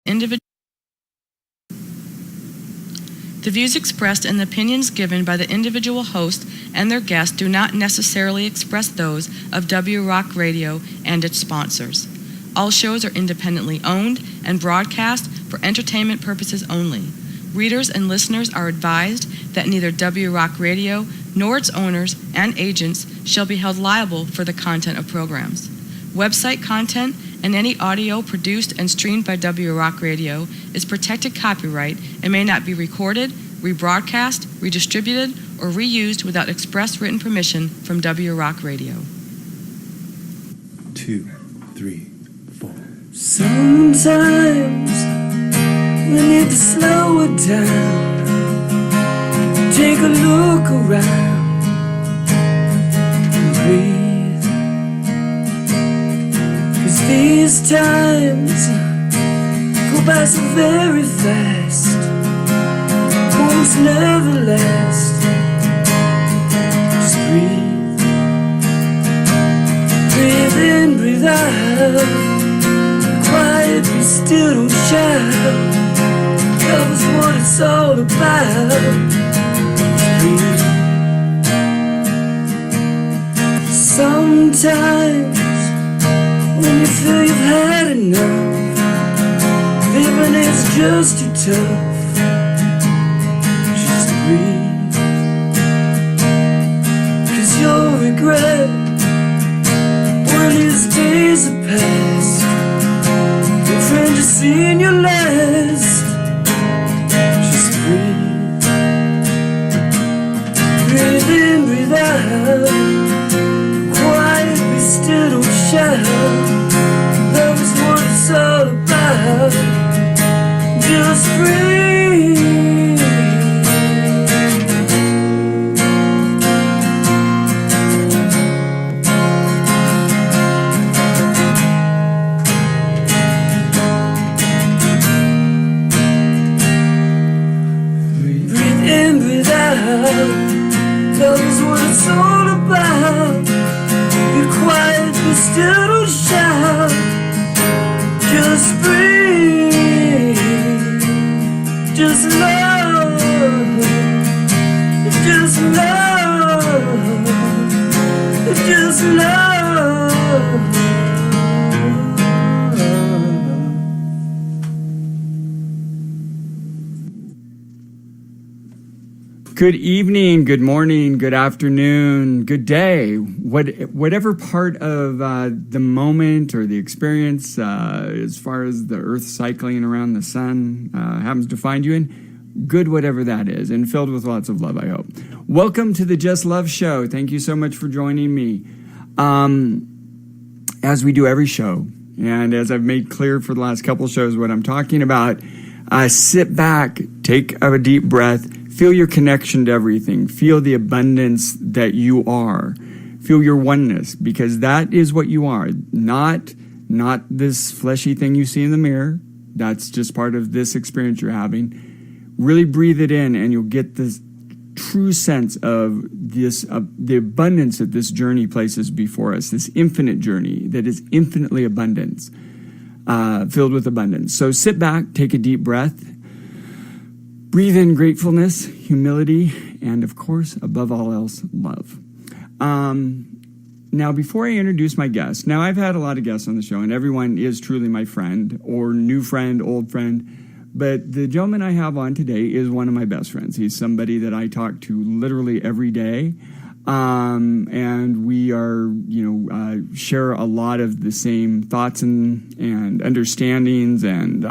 individual. The views expressed and the opinions given by the individual host and their guests do not necessarily express those of W Rock Radio and its sponsors. All shows are independently owned and broadcast for entertainment purposes only. Readers and listeners are advised that neither W Rock Radio nor its owners and agents shall be held liable for the content of programs. Website content and any audio produced and streamed by W Rock Radio is protected copyright and may not be recorded, rebroadcast, redistributed, or reused without express written permission from W Rock Radio. 2, 3, 4. Sometimes we need to slow it down, take a look around and breathe. 'Cause these times go by so very fast, moments never last. Just breathe, breathe in, breathe out. Quiet, be still, don't shout. Love is what it's all about. Breathe. Sometimes when you feel you've had enough, living is just too tough. Just breathe. 'Cause you'll regret when these days are past. Your friend just seen your last. Just breathe. Breathe in, breathe out. Quiet, be still, don't shout. Love is what it's all about. Just breathe. Love is what it's all about. Be quiet, be still, don't shout. Just breathe. Just love. Just love. Just love. Good evening, good morning, good afternoon, good day. Whatever part of the moment or the experience, as far as the Earth cycling around the sun happens to find you in, good whatever that is, and filled with lots of love, I hope. Welcome to the Just Love Show. Thank you so much for joining me. As we do every show, and as I've made clear for the last couple shows what I'm talking about, sit back, take a deep breath, feel your connection to everything. Feel the abundance that you are. Feel your oneness, because that is what you are. Not this fleshy thing you see in the mirror. That's just part of this experience you're having. Really breathe it in, and you'll get this true sense of this, the abundance that this journey places before us. This infinite journey that is infinitely abundance, filled with abundance. So sit back, take a deep breath. Breathe in gratefulness, humility, and of course, above all else, love. Now, before I introduce my guest, now I've had a lot of guests on the show, and everyone is truly my friend, or new friend, old friend. But the gentleman I have on today is one of my best friends. He's somebody that I talk to literally every day. And we are, share a lot of the same thoughts and understandings and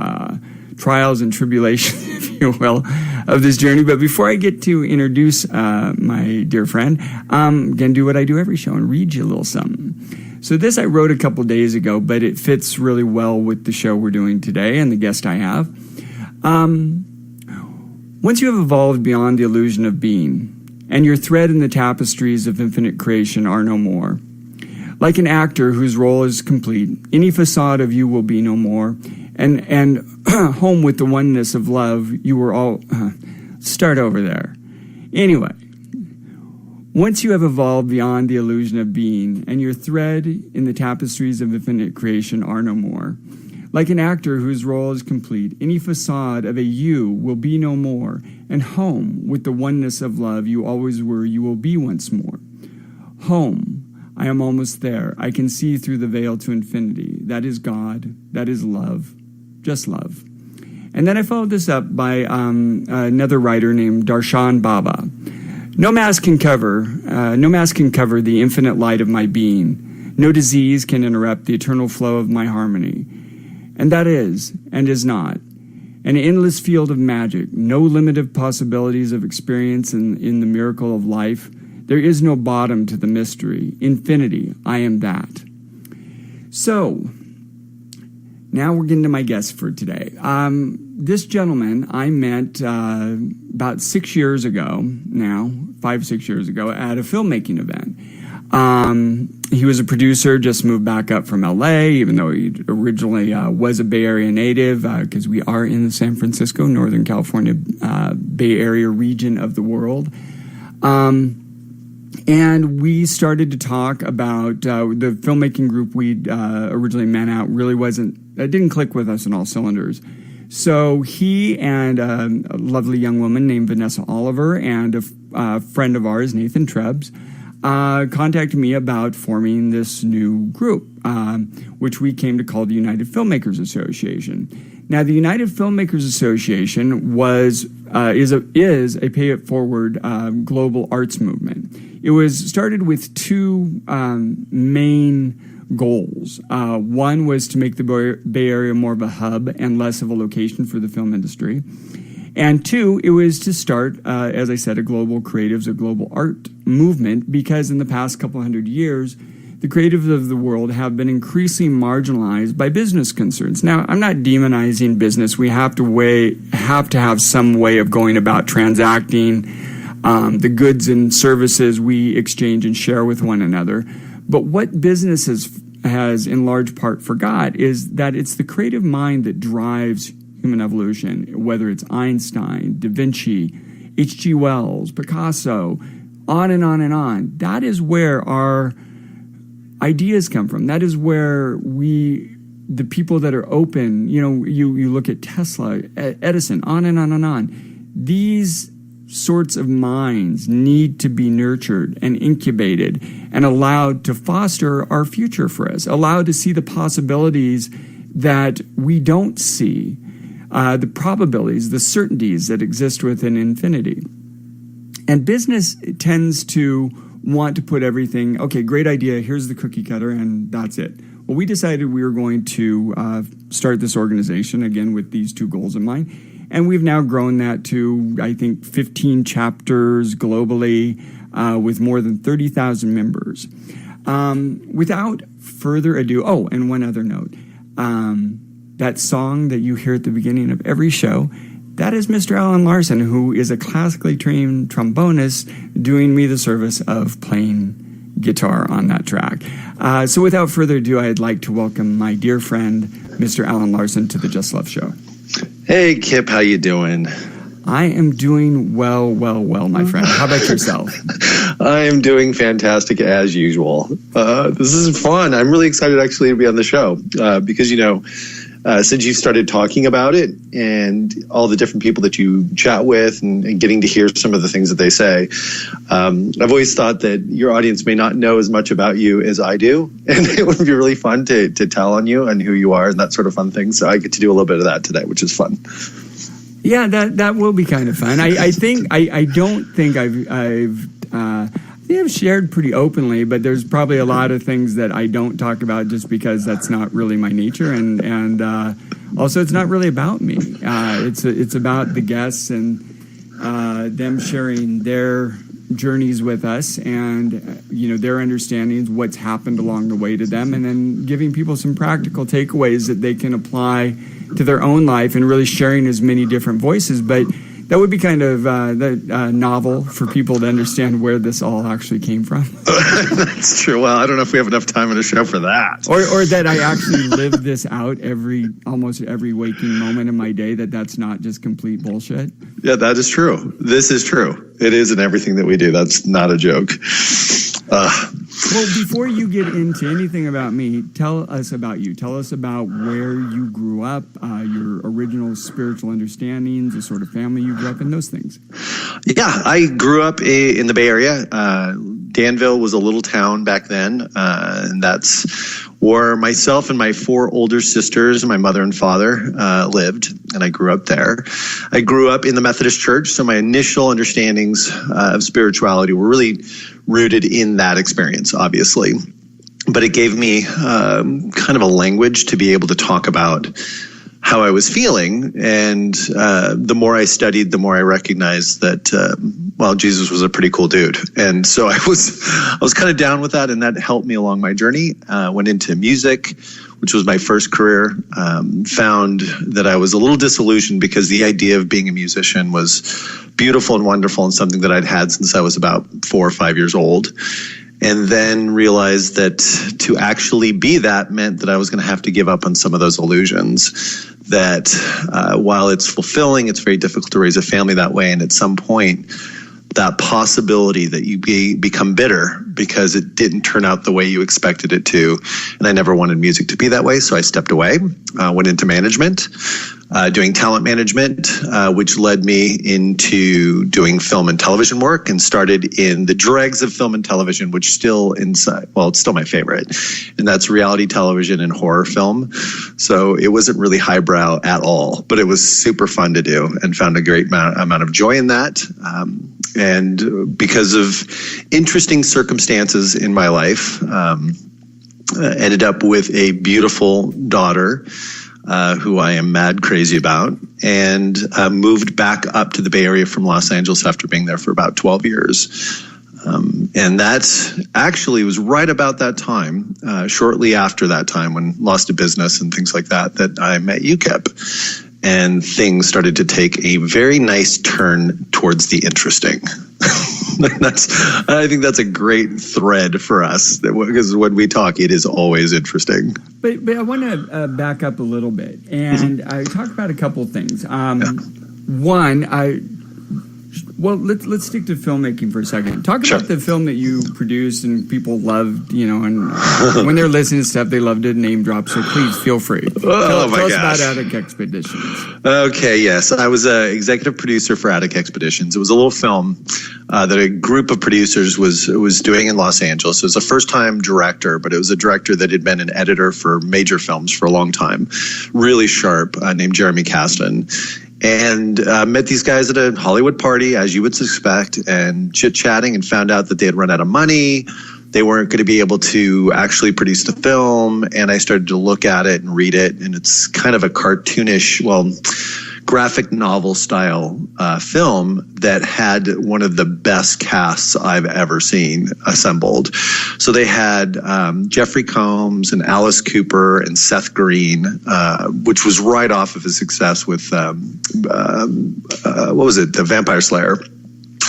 trials and tribulations, if you will, of this journey. But before I get to introduce my dear friend, I'm going to do what I do every show and read you a little something. So this I wrote a couple days ago, but it fits really well with the show we're doing today and the guest I have. Once you have evolved beyond the illusion of being, and your thread in the tapestries of infinite creation are no more, like an actor whose role is complete, any facade of you will be no more, and home with the oneness of love, you were all... start over there. Anyway, once you have evolved beyond the illusion of being, and your thread in the tapestries of infinite creation are no more, Like an actor whose role is complete, any facade of a you will be no more, and home, with the oneness of love you always were, you will be once more. Home, I am almost there. I can see through the veil to infinity. That is God. That is love. Just love. And then I followed this up by another writer named Darshan Baba. No mask can cover the infinite light of my being. No disease can interrupt the eternal flow of my harmony. And that is, and is not, an endless field of magic, no limit of possibilities of experience in the miracle of life. There is no bottom to the mystery. Infinity, I am that. So, now we're getting to my guest for today. This gentleman I met about 6 years ago now, 5-6 years ago, at a filmmaking event. He was a producer, just moved back up from LA, even though he originally was a Bay Area native, because we are in the San Francisco, Northern California, Bay Area region of the world. And we started to talk about the filmmaking group we'd originally met out it didn't click with us on all cylinders. So he and a lovely young woman named Vanessa Oliver and a friend of ours, Nathan Trebs, contacted me about forming this new group, which we came to call the United Filmmakers Association. Now, the United Filmmakers Association is a pay-it-forward global arts movement. It was started with two main goals. One was to make the Bay Area more of a hub and less of a location for the film industry. And two, it was to start, as I said, a global art movement, because in the past couple hundred years, the creatives of the world have been increasingly marginalized by business concerns. Now, I'm not demonizing business. We have to have some way of going about transacting the goods and services we exchange and share with one another. But what business has in large part forgot is that it's the creative mind that drives human evolution, whether it's Einstein, Da Vinci, H.G. Wells, Picasso, on and on and on. That is where our ideas come from. That is where the people that are open, you look at Tesla, Edison, on and on and on. These sorts of minds need to be nurtured and incubated and allowed to foster our future for us, allowed to see the possibilities that we don't see, the probabilities, the certainties that exist within infinity. And business tends to want to put everything, okay, great idea, here's the cookie cutter, and that's it. Well, we decided we were going to start this organization, again, with these two goals in mind. And we've now grown that to, I think, 15 chapters globally with more than 30,000 members. Without further ado, and one other note. That song that you hear at the beginning of every show, that is Mr. Alan Larson, who is a classically trained trombonist doing me the service of playing guitar on that track. So without further ado, I'd like to welcome my dear friend, Mr. Alan Larson, to the Just Love Show. Hey, Kip, how you doing? I am doing well, my friend. How about yourself? I am doing fantastic as usual. This is fun. I'm really excited actually to be on the show because, since you started talking about it and all the different people that you chat with and getting to hear some of the things that they say, I've always thought that your audience may not know as much about you as I do. And it would be really fun to tell on you and who you are and that sort of fun thing. So I get to do a little bit of that today, which is fun. Yeah, that will be kind of fun. I don't think I've shared pretty openly, but there's probably a lot of things that I don't talk about just because that's not really my nature, and also it's not really about me. It's about the guests and them sharing their journeys with us and their understandings, what's happened along the way to them, and then giving people some practical takeaways that they can apply to their own life and really sharing as many different voices. But that would be kind of novel for people to understand where this all actually came from. That's true. Well, I don't know if we have enough time in the show for that. Or that I actually live this out almost every waking moment of my day, that's not just complete bullshit. Yeah, that is true. This is true. It is in everything that we do. That's not a joke. Well, before you get into anything about me, tell us about you. Tell us about where you grew up, your original spiritual understandings, the sort of family you grew up in, those things. Yeah, I grew up in the Bay Area. Danville was a little town back then, and that's where myself and my 4 older sisters, my mother and father, lived, and I grew up there. I grew up in the Methodist Church, so my initial understandings of spirituality were really rooted in that experience, obviously. But it gave me kind of a language to be able to talk about how I was feeling. And the more I studied, the more I recognized that, Jesus was a pretty cool dude. And so I was kind of down with that, and that helped me along my journey. Went into music, which was my first career. Found that I was a little disillusioned because the idea of being a musician was beautiful and wonderful and something that I'd had since I was about 4 or 5 years old. And then realized that to actually be that meant that I was going to have to give up on some of those illusions. That while it's fulfilling, it's very difficult to raise a family that way. And at some point, that possibility that you become bitter because it didn't turn out the way you expected it to. And I never wanted music to be that way. So I stepped away, went into management, doing talent management, which led me into doing film and television work, and started in the dregs of film and television, which still it's still my favorite. And that's reality television and horror film. So it wasn't really highbrow at all, but it was super fun to do, and found a great amount of joy in that. And because of interesting circumstances in my life, ended up with a beautiful daughter, who I am mad crazy about, and moved back up to the Bay Area from Los Angeles after being there for about 12 years. And that actually was right about that time, shortly after that time, when lost a business and things like that, that I met UKIP. And things started to take a very nice turn towards the interesting. I think that's a great thread for us, because when we talk, it is always interesting. But I want to back up a little bit, and I talk about a couple of things. One, let's stick to filmmaking for a second. Talk about the film that you produced and people loved, and when they're listening to stuff, they love to name drop. So please feel free. Tell us about Attic Expeditions. Okay, yes, I was an executive producer for Attic Expeditions. It was a little film that a group of producers was doing in Los Angeles. It was a first-time director, but it was a director that had been an editor for major films for a long time. Really sharp, named Jeremy Kasdan. And met these guys at a Hollywood party, as you would suspect, and chit-chatting, and found out that they had run out of money. They weren't going to be able to actually produce the film. And I started to look at it and read it. And it's kind of a cartoonish, graphic novel style film that had one of the best casts I've ever seen assembled. So they had Jeffrey Combs and Alice Cooper and Seth Green, which was right off of his success with The Vampire Slayer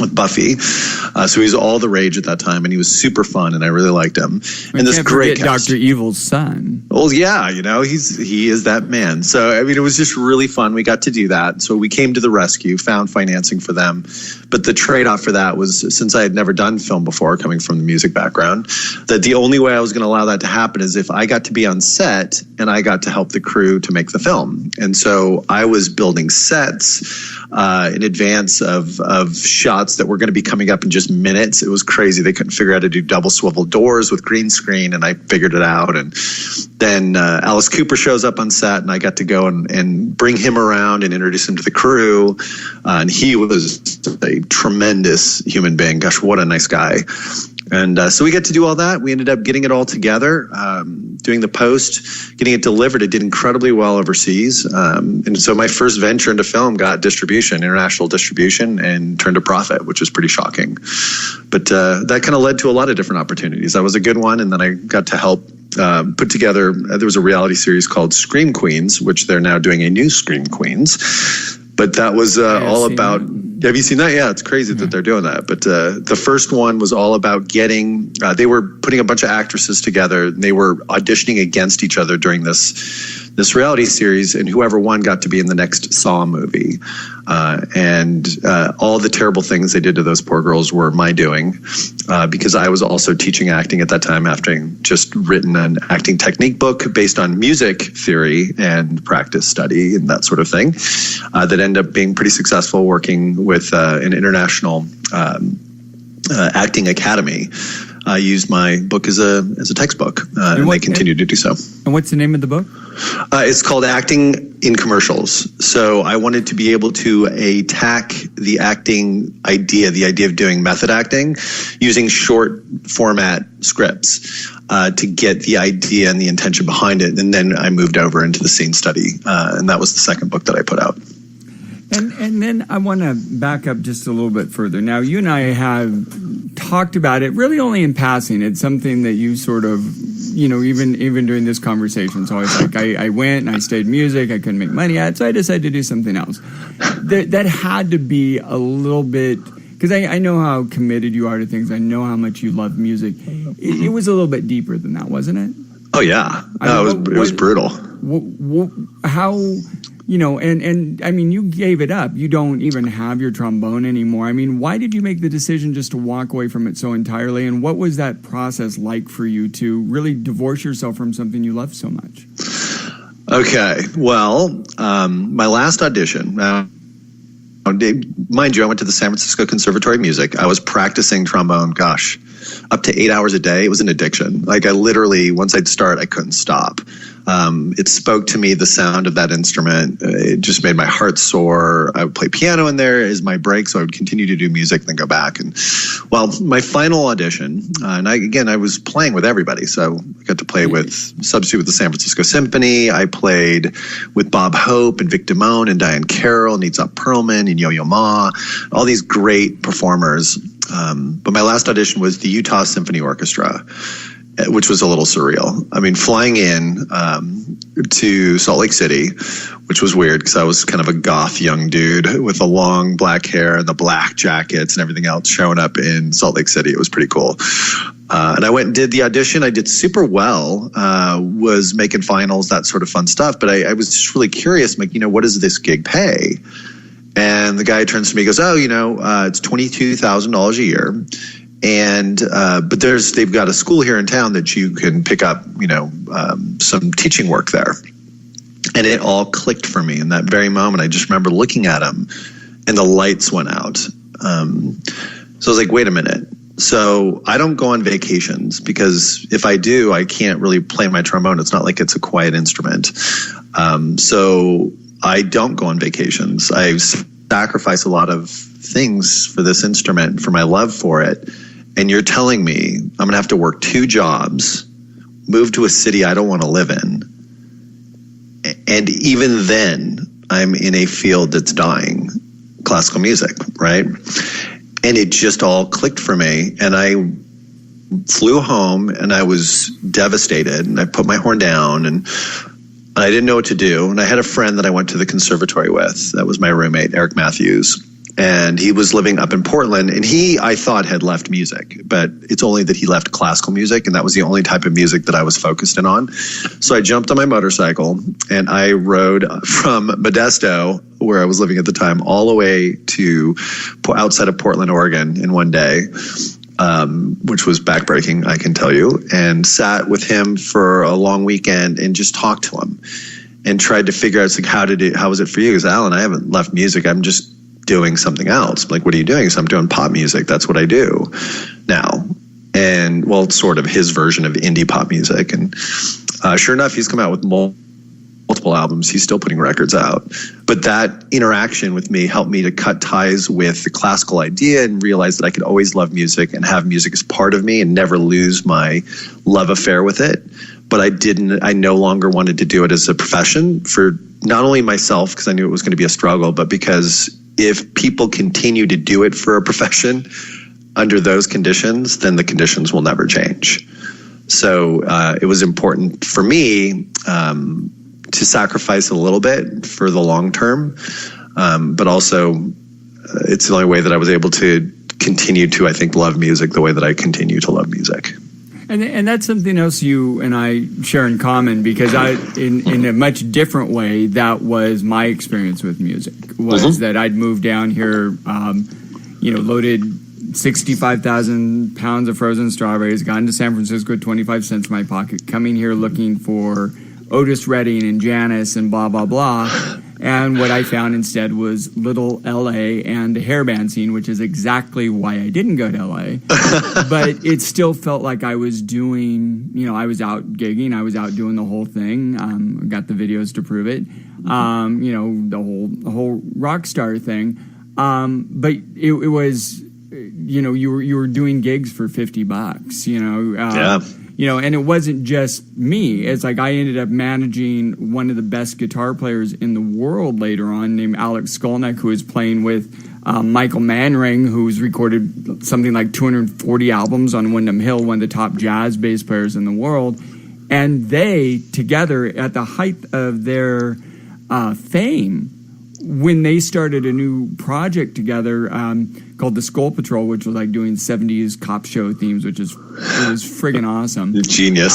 with Buffy. So he was all the rage at that time, and he was super fun, and I really liked him. And this great cast. Dr. Evil's son. Well, yeah, he is that man. So, it was just really fun. We got to do that. So we came to the rescue, found financing for them. But the trade-off for that was, since I had never done film before, coming from the music background, that the only way I was going to allow that to happen is if I got to be on set and I got to help the crew to make the film. And so I was building sets in advance of shots that were going to be coming up in just minutes. It was crazy. They couldn't figure out how to do double swivel doors with green screen, and I figured it out. And then Alice Cooper shows up on set, and I got to go and bring him around and introduce him to the crew. And he was a tremendous human being. Gosh, what a nice guy. And so we got to do all that. We ended up getting it all together, doing the post, getting it delivered. It did incredibly well overseas. And so my first venture into film got distribution, international distribution, and turned a profit, which was pretty shocking. But that kind of led to a lot of different opportunities. That was a good one. And then I got to help put together, there was a reality series called Scream Queens, which they're now doing a new Scream Queens. But that was all about... Have you seen that? Yeah, it's crazy that they're doing that. But the first one was all about getting... they were putting a bunch of actresses together, and they were auditioning against each other during this this reality series, and whoever won got to be in the next Saw movie. And all the terrible things they did to those poor girls were my doing, because I was also teaching acting at that time, after having just written an acting technique book based on music theory and practice study and that sort of thing, that ended up being pretty successful, working with an international acting academy. I used my book as a textbook, and they continue to do so. And what's the name of the book? It's called Acting in Commercials. So I wanted to be able to attack the acting idea, the idea of doing method acting, using short format scripts to get the idea and the intention behind it. And then I moved over into the scene study, and that was the second book that I put out. And then I want to back up just a little bit further. Now, you and I have talked about it really only in passing. It's something that you sort of, even during this conversation. So it's like I went and I studied music. I couldn't make money at it, so I decided to do something else. That had to be a little bit, because I know how committed you are to things. I know how much you love music. It was a little bit deeper than that, wasn't it? Oh, yeah. It was brutal. How... and I mean, you gave it up. You don't even have your trombone anymore. I mean, why did you make the decision just to walk away from it so entirely? And what was that process like for you to really divorce yourself from something you love so much? Okay. Well, my last audition, mind you, I went to the San Francisco Conservatory of Music. I was practicing trombone, up to 8 hours a day. It was an addiction. Like, I literally, once I'd start, I couldn't stop. It spoke to me, the sound of that instrument. It just made my heart soar. I would play piano in there as my break, so I would continue to do music, then go back. And my final audition, and I was playing with everybody. So I got to play substitute with the San Francisco Symphony. I played with Bob Hope and Vic Damone and Diane Carroll, Neetza Perlman and Yo-Yo Ma, all these great performers. But my last audition was the Utah Symphony Orchestra, which was a little surreal. I mean, flying in to Salt Lake City, which was weird because I was kind of a goth young dude with the long black hair and the black jackets and everything else, showing up in Salt Lake City. It was pretty cool. And I went and did the audition. I did super well, was making finals, that sort of fun stuff. But I was just really curious, like, what does this gig pay? And the guy turns to me and goes, it's $22,000 a year. And but they've got a school here in town that you can pick up, some teaching work there. And it all clicked for me in that very moment. I just remember looking at him, and the lights went out. So I was like, wait a minute. So I don't go on vacations, because if I do, I can't really play my trombone. It's not like it's a quiet instrument. So I don't go on vacations. I sacrifice a lot of things for this instrument, for my love for it. And you're telling me I'm going to have to work 2 jobs, move to a city I don't want to live in. And even then, I'm in a field that's dying, classical music, right? And it just all clicked for me. And I flew home, and I was devastated, and I put my horn down, and I didn't know what to do. And I had a friend that I went to the conservatory with. That was my roommate, Eric Matthews. And he was living up in Portland, and he, I thought, had left music, but it's only that he left classical music, and that was the only type of music that I was focused in on. So I jumped on my motorcycle, and I rode from Modesto, where I was living at the time, all the way to outside of Portland, Oregon in one day, which was backbreaking, I can tell you, and sat with him for a long weekend and just talked to him and tried to figure out, it's like, how was it for you? Because, Alan, I haven't left music. I'm just doing something else. Like, what are you doing? So I'm doing pop music. That's what I do now. And, well, sort of his version of indie pop music. And sure enough, he's come out with multiple albums. He's still putting records out. But that interaction with me helped me to cut ties with the classical idea and realize that I could always love music and have music as part of me and never lose my love affair with it. But I no longer wanted to do it as a profession, for not only myself, because I knew it was going to be a struggle, but because if people continue to do it for a profession under those conditions, then the conditions will never change. So it was important for me to sacrifice a little bit for the long term, but also it's the only way that I was able to continue to, I think, love music the way that I continue to love music. And that's something else you and I share in common, because in a much different way, that was my experience with music, was that I'd moved down here, loaded 65,000 pounds of frozen strawberries, gone to San Francisco with 25 cents in my pocket, coming here looking for Otis Redding and Janis and blah, blah, blah. And what I found instead was little L.A. and the hair band scene, which is exactly why I didn't go to L.A. But it still felt like I was doing, I was out gigging, I was out doing the whole thing. Got the videos to prove it. The whole rock star thing. But it was, you were doing gigs for $50, and it wasn't just me. It's like I ended up managing one of the best guitar players in the world later on, named Alex Skolnick, who was playing with Michael Manring, who's recorded something like 240 albums on Windham Hill, one of the top jazz bass players in the world. And they, together, at the height of their fame, when they started a new project together called the Skull Patrol, which was like doing 70s cop show themes, it was friggin' awesome. Genius.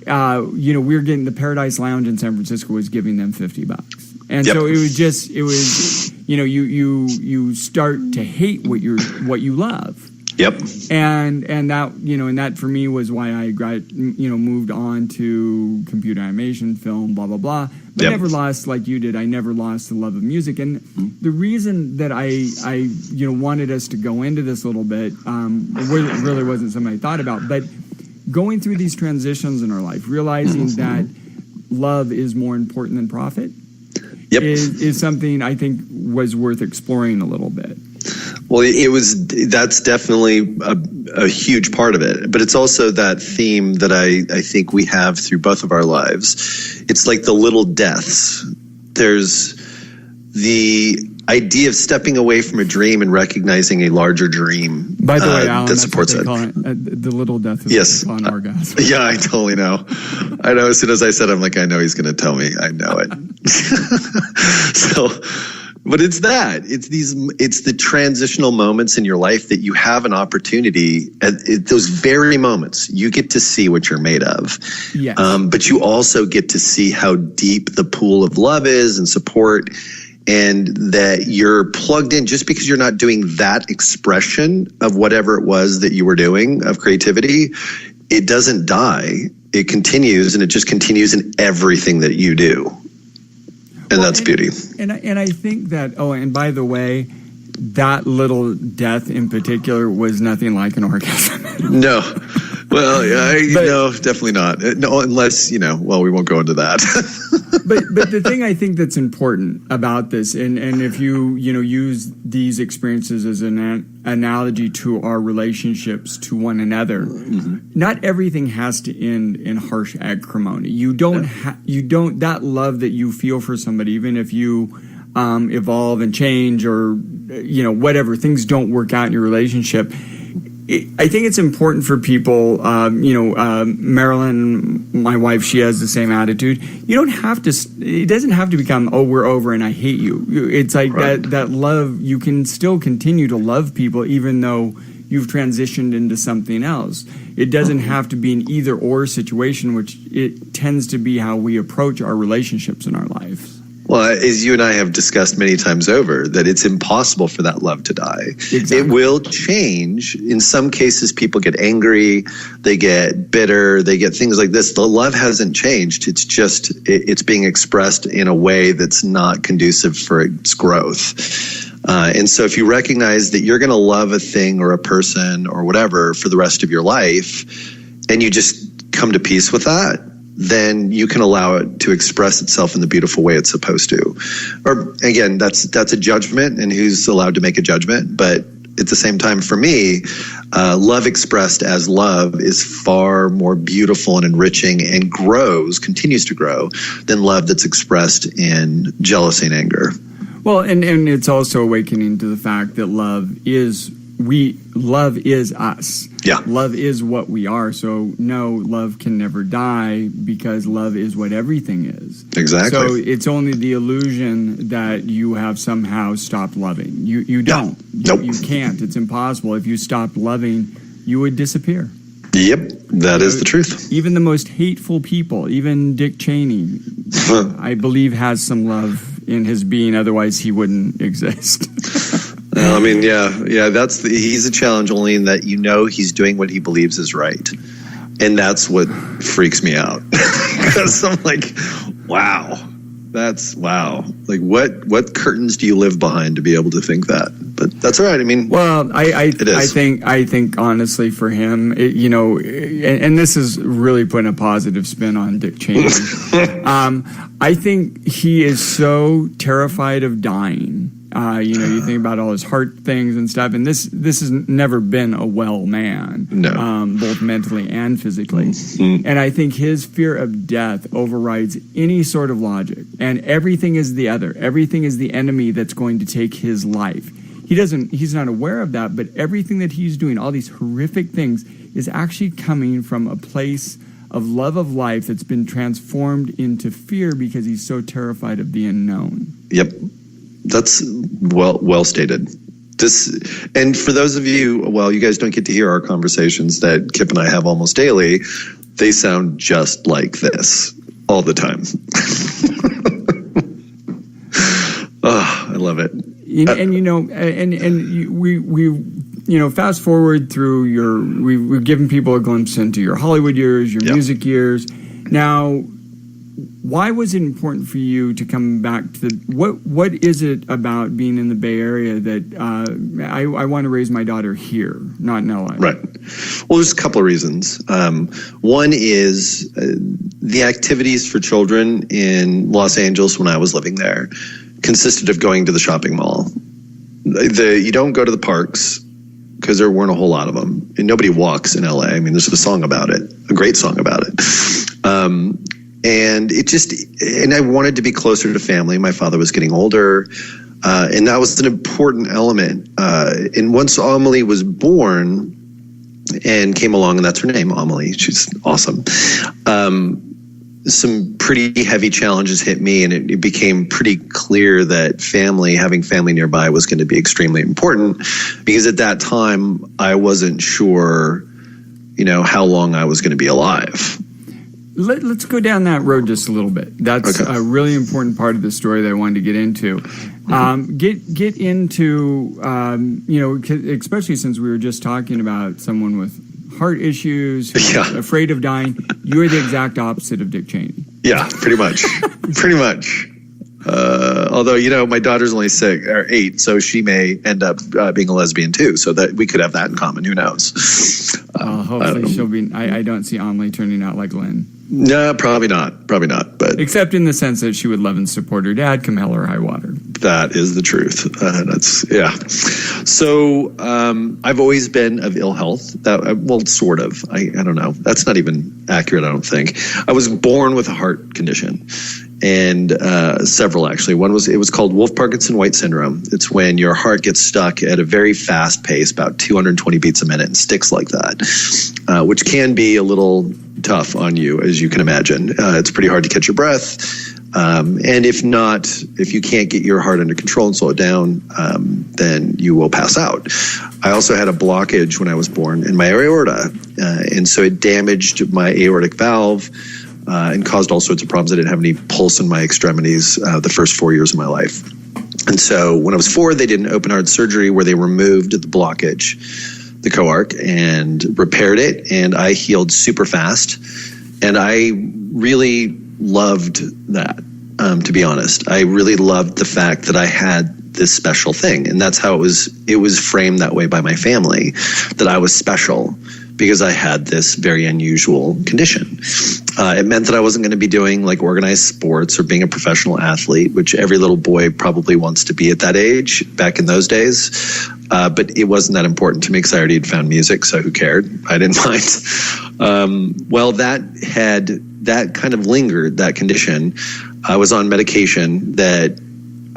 We were getting the Paradise Lounge in San Francisco was giving them $50. And so it was you start to hate what you love. Yep. And that for me was why I moved on to computer animation, film, blah, blah, blah. But never lost, like you did, I never lost the love of music. And the reason that I wanted us to go into this a little bit, it really wasn't something I thought about, but going through these transitions in our life, realizing that love is more important than profit is something I think was worth exploring a little bit. Well, that's definitely a huge part of it. But it's also that theme that I think we have through both of our lives. It's like the little deaths. There's the idea of stepping away from a dream and recognizing a larger dream. By the way, Alan, that supports it. The little death is an orgasm. Yeah, I totally know. I know. As soon as I said, I'm like, I know he's going to tell me. I know it. But it's that. It's the transitional moments in your life that you have an opportunity at those very moments. You get to see what you're made of. Yes. But you also get to see how deep the pool of love is and support, and that you're plugged in. Just because you're not doing that expression of whatever it was that you were doing of creativity, it doesn't die. It continues, and it just continues in everything that you do. And that's beauty. And I think that, and by the way, that little death in particular was nothing like an orgasm. No. Well, no, definitely not. No, unless, we won't go into that. But the thing I think that's important about this, and if you use these experiences as an analogy to our relationships to one another, not everything has to end in harsh acrimony. You don't that love that you feel for somebody, even if you evolve and change or whatever, things don't work out in your relationship. I think it's important for people, Marilyn, my wife, she has the same attitude. You don't have to, it doesn't have to become, we're over and I hate you. It's like that love, you can still continue to love people even though you've transitioned into something else. It doesn't have to be an either or situation, which it tends to be how we approach our relationships in our lives. Well, as you and I have discussed many times over, that it's impossible for that love to die. Exactly. It will change. In some cases, people get angry, they get bitter, they get things like this. The love hasn't changed. It's just, it's being expressed in a way that's not conducive for its growth. And so if you recognize that you're going to love a thing or a person or whatever for the rest of your life, and you just come to peace with that, then you can allow it to express itself in the beautiful way it's supposed to. Or again, that's a judgment, and who's allowed to make a judgment. But at the same time, for me, love expressed as love is far more beautiful and enriching and continues to grow than love that's expressed in jealousy and anger. Well, and it's also awakening to the fact that love is us. Yeah. Love is what we are. So no, love can never die because love is what everything is. Exactly. So it's only the illusion that you have somehow stopped loving. You don't. Nope. You can't. It's impossible. If you stopped loving, you would disappear. Yep, that is the truth. Even the most hateful people, even Dick Cheney, I believe has some love in his being, otherwise he wouldn't exist. I mean, he's a challenge only in that he's doing what he believes is right. And that's what freaks me out. Because I'm like, wow. Like what curtains do you live behind to be able to think that? But that's all right. I mean, well, I think honestly for him, and this is really putting a positive spin on Dick Cheney. I think he is so terrified of dying. You think about all his heart things and stuff, and this has never been a well man, both mentally and physically. Mm-hmm. And I think his fear of death overrides any sort of logic, and everything is the other. Everything is the enemy that's going to take his life. He's not aware of that, but everything that he's doing, all these horrific things, is actually coming from a place of love of life that's been transformed into fear because he's so terrified of the unknown. Yep. That's well stated. And for those of you, you guys don't get to hear our conversations that Kip and I have almost daily. They sound just like this all the time. Oh, I love it. We fast forward through we've given people a glimpse into your Hollywood years, your music years. Now, why was it important for you to come back to what is it about being in the Bay Area that I want to raise my daughter here, not in LA? Right. Well, there's a couple of reasons. One is the activities for children in Los Angeles when I was living there consisted of going to the shopping mall. You don't go to the parks because there weren't a whole lot of them, and nobody walks in LA. I mean, there's a song about it, a great song about it. And I wanted to be closer to family. My father was getting older, and that was an important element. And once Amelie was born and came along, and that's her name, Amelie, she's awesome. Some pretty heavy challenges hit me, and it became pretty clear that having family nearby was going to be extremely important, because at that time I wasn't sure, how long I was going to be alive. Let's go down that road just a little bit. That's a really important part of the story that I wanted to get into. Get into, especially since we were just talking about someone with heart issues, who's afraid of dying. You are the exact opposite of Dick Cheney. Yeah, pretty much. Pretty much. Although, my daughter's only 8, so she may end up being a lesbian too, so that we could have that in common. Who knows? Hopefully she'll be. I don't see Amelie turning out like Lynn. No, probably not. But except in the sense that she would love and support her dad, come hell or high water. That is the truth. So I've always been of ill health. Sort of. I don't know. That's not even accurate, I don't think. I was born with a heart condition, and several actually. It was called Wolff-Parkinson-White syndrome. It's when your heart gets stuck at a very fast pace, about 220 beats a minute, and sticks like that, which can be a little tough on you, as you can imagine. It's pretty hard to catch your breath. And if you can't get your heart under control and slow it down, then you will pass out. I also had a blockage when I was born in my aorta. And so it damaged my aortic valve and caused all sorts of problems. I didn't have any pulse in my extremities the first 4 years of my life. And so when I was 4, they did an open heart surgery where they removed the blockage, the coarc, and repaired it. And I healed super fast. And I really loved that, to be honest. I really loved the fact that I had this special thing. And that's how it was framed that way by my family, that I was special because I had this very unusual condition. It meant that I wasn't going to be doing like organized sports or being a professional athlete, which every little boy probably wants to be at that age back in those days. But it wasn't that important to me because I already had found music, so who cared? I didn't mind. That kind of lingered, that condition. I was on medication that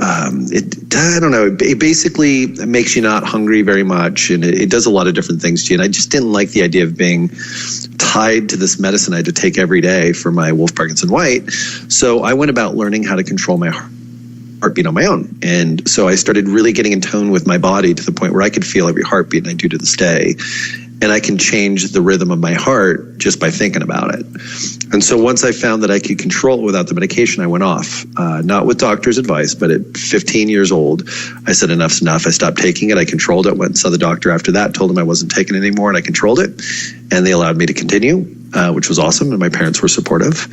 it basically makes you not hungry very much, and it does a lot of different things to you. And I just didn't like the idea of being tied to this medicine I had to take every day for my Wolff-Parkinson-White. So I went about learning how to control my heartbeat on my own. And so I started really getting in tone with my body to the point where I could feel every heartbeat, and I do to this day. and I can change the rhythm of my heart just by thinking about it. And so once I found that I could control it without the medication, I went off, not with doctor's advice, but at 15 years old, I said, enough's enough. I stopped taking it. I controlled it. Went and saw the doctor after that, told him I wasn't taking it anymore, and I controlled it. And they allowed me to continue, which was awesome. And my parents were supportive.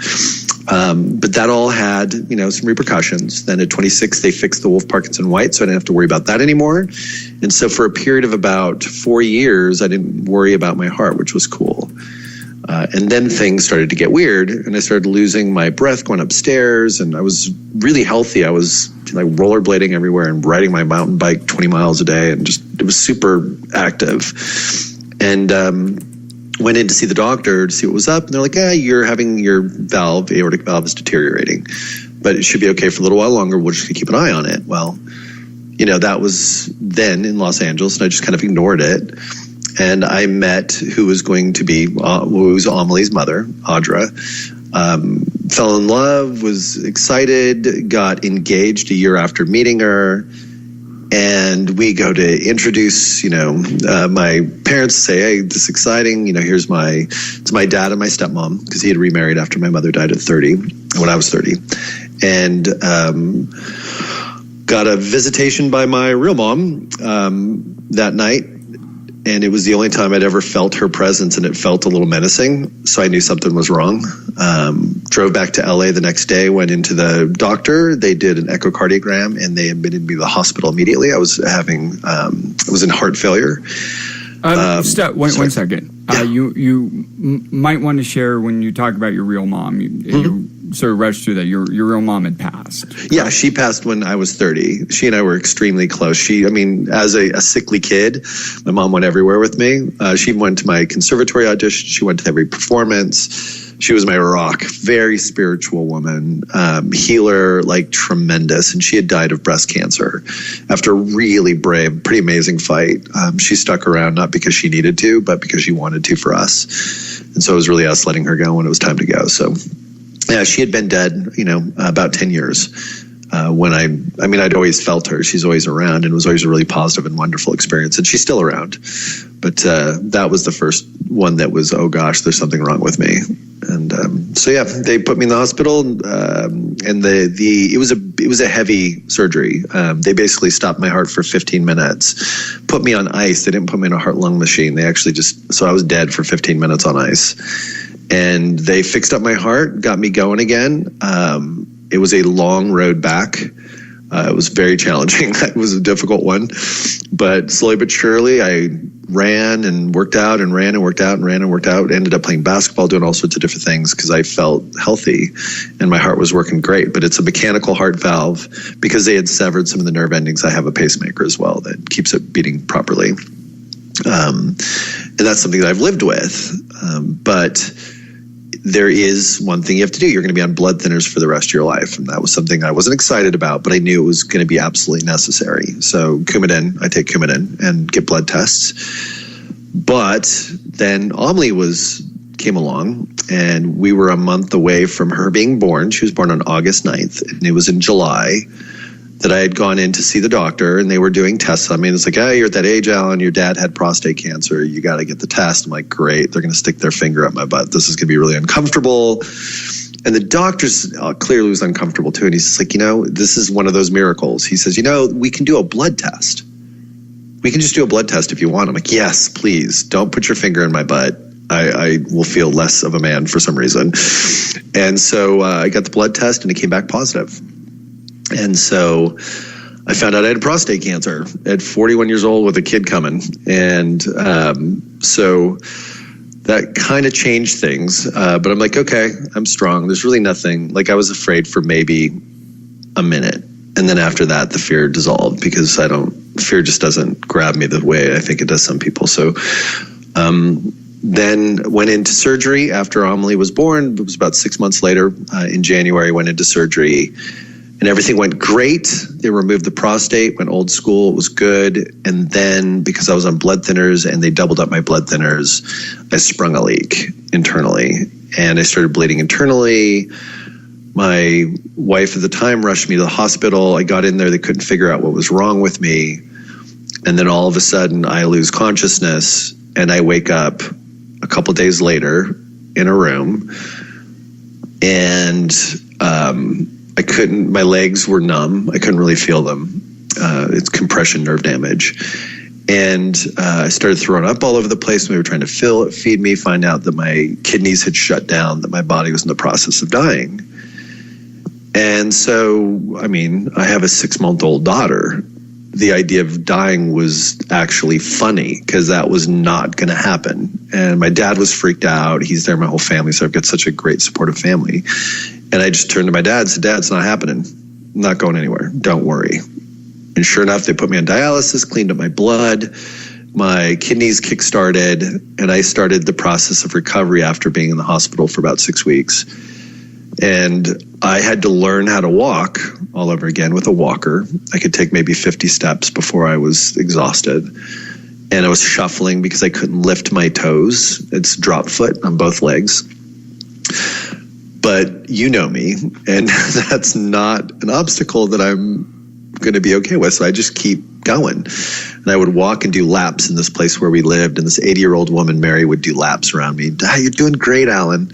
But that all had, some repercussions. Then at 26, they fixed the Wolff-Parkinson-White, so I didn't have to worry about that anymore. And so for a period of about 4 years, I didn't worry about my heart, which was cool. And then things started to get weird, and I started losing my breath going upstairs, and I was really healthy. I was like rollerblading everywhere and riding my mountain bike 20 miles a day, and it was super active. And went in to see the doctor to see what was up, and they're like, you're having your aortic valve is deteriorating, but it should be okay for a little while longer. We're just gonna keep an eye on it. Well, that was then in Los Angeles, and I just kind of ignored it. And I met who was going to be, who was Amelie's mother, Audra. Fell in love, was excited, got engaged a year after meeting her. And we go to introduce, my parents, say, hey, this is exciting. It's my dad and my stepmom, because he had remarried after my mother died at 30, when I was 30. And got a visitation by my real mom that night. And it was the only time I'd ever felt her presence, and it felt a little menacing. So I knew something was wrong. Drove back to LA the next day, went into the doctor. They did an echocardiogram, and they admitted me to the hospital immediately. I was in heart failure. One second. Yeah. You might want to share, when you talk about your real mom, you sort of rushed through that. Your real mom had passed. Yeah, she passed when I was 30. She and I were extremely close. As a sickly kid, my mom went everywhere with me. She went to my conservatory audition. She went to every performance. She was my rock. Very spiritual woman, healer, tremendous. And she had died of breast cancer after a really brave, pretty amazing fight. She stuck around, not because she needed to, but because she wanted to for us. And so it was really us letting her go when it was time to go. So yeah, she had been dead, about 10 years. I'd always felt her. She's always around, and it was always a really positive and wonderful experience. And she's still around. But that was the first one that was, oh gosh, there's something wrong with me. And they put me in the hospital, and it was a heavy surgery. They basically stopped my heart for 15 minutes, put me on ice. They didn't put me in a heart-lung machine. They actually so I was dead for 15 minutes on ice. And they fixed up my heart, got me going again. It was a long road back. It was very challenging. It was a difficult one. But slowly but surely, I ran and worked out and ran and worked out and ran and worked out. Ended up playing basketball, doing all sorts of different things because I felt healthy and my heart was working great. But it's a mechanical heart valve. Because they had severed some of the nerve endings, I have a pacemaker as well that keeps it beating properly. And that's something that I've lived with. But there is one thing you have to do. You're going to be on blood thinners for the rest of your life. And that was something I wasn't excited about, but I knew it was going to be absolutely necessary. So I take Coumadin and get blood tests. But then Amelie came along, and we were a month away from her being born. She was born on August 9th, and it was in July that I had gone in to see the doctor, and they were doing tests on me. And it's like, you're at that age, Alan, your dad had prostate cancer. You got to get the test. I'm like, great. They're going to stick their finger up my butt. This is going to be really uncomfortable. And the doctor's clearly was uncomfortable too. And he's just like, this is one of those miracles. He says, we can do a blood test. We can just do a blood test if you want. I'm like, yes, please. Don't put your finger in my butt. I will feel less of a man for some reason. And so I got the blood test, and it came back positive. And so I found out I had prostate cancer at 41 years old with a kid coming. And so that kind of changed things. But I'm like, okay, I'm strong. There's really nothing. I was afraid for maybe a minute. And then after that, the fear dissolved because fear just doesn't grab me the way I think it does some people. So then went into surgery after Amelie was born. It was about 6 months later. In January, went into surgery. And everything went great. They removed the prostate, went old school. It was good. And then because I was on blood thinners and they doubled up my blood thinners, I sprung a leak internally. And I started bleeding internally. My wife at the time rushed me to the hospital. I got in there. They couldn't figure out what was wrong with me. And then all of a sudden I lose consciousness and I wake up a couple days later in a room, and my legs were numb. I couldn't really feel them. It's compression nerve damage. And I started throwing up all over the place. We were trying to feed me, find out that my kidneys had shut down, that my body was in the process of dying. And so, I mean, I have a 6-month-old daughter. The idea of dying was actually funny because that was not going to happen. And my dad was freaked out. He's there, my whole family. So I've got such a great supportive family. And I just turned to my dad and said, Dad, it's not happening. I'm not going anywhere. Don't worry. And sure enough, they put me on dialysis, cleaned up my blood. My kidneys kick-started, and I started the process of recovery after being in the hospital for about 6 weeks. And I had to learn how to walk all over again with a walker. I could take maybe 50 steps before I was exhausted. And I was shuffling because I couldn't lift my toes. It's drop foot on both legs. But you know me, and that's not an obstacle that I'm going to be okay with. So I just keep going. And I would walk and do laps in this place where we lived. And this 80-year-old woman, Mary, would do laps around me. You're doing great, Alan.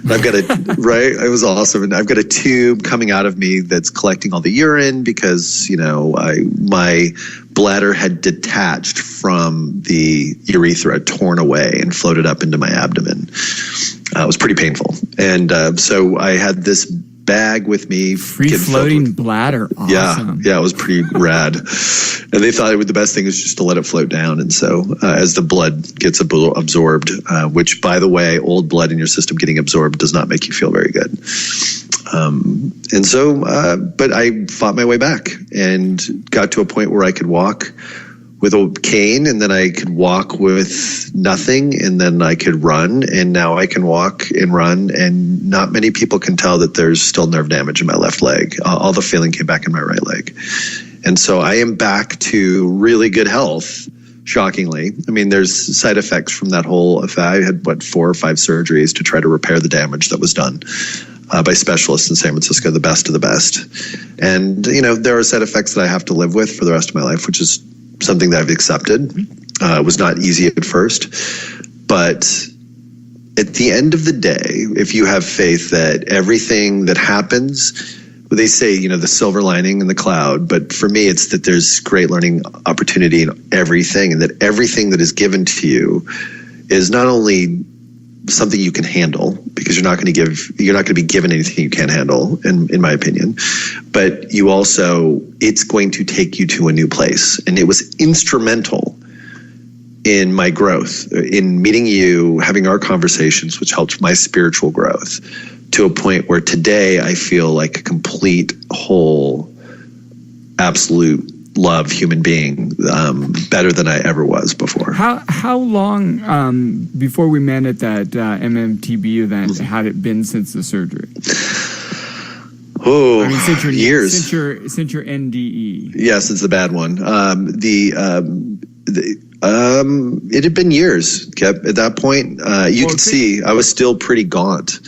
And I've got right? It was awesome. And I've got a tube coming out of me that's collecting all the urine because, my bladder had detached from the urethra, torn away and floated up into my abdomen. It was pretty painful. And so I had this bag with me. Free floating bladder. Awesome. Yeah, it was pretty rad. And they thought the best thing is just to let it float down. And so as the blood gets absorbed, which, by the way, old blood in your system getting absorbed does not make you feel very good. But I fought my way back and got to a point where I could walk with a cane, and then I could walk with nothing, and then I could run, and now I can walk and run, and not many people can tell that there's still nerve damage in my left leg. All the feeling came back in my right leg. And so I am back to really good health, shockingly. I mean, there's side effects from that whole effect. I had, 4 or 5 surgeries to try to repair the damage that was done by specialists in San Francisco, the best of the best. And, there are side effects that I have to live with for the rest of my life, which is something that I've accepted. It was not easy at first, but at the end of the day, if you have faith that everything that happens, they say, the silver lining in the cloud, but for me, it's that there's great learning opportunity in everything, and that everything that is given to you is not only something you can handle, because you're not going to be given anything you can't handle, in my opinion, but it's going to take you to a new place. And it was instrumental in my growth, in meeting you, having our conversations, which helped my spiritual growth to a point where today I feel like a complete, whole, absolute love human being, better than I ever was before. How long before we met at that MMTB event had it been since the surgery? Oh, years. Since your NDE. Yeah, since the bad one. It had been years. At that point, you could see I was still pretty gaunt.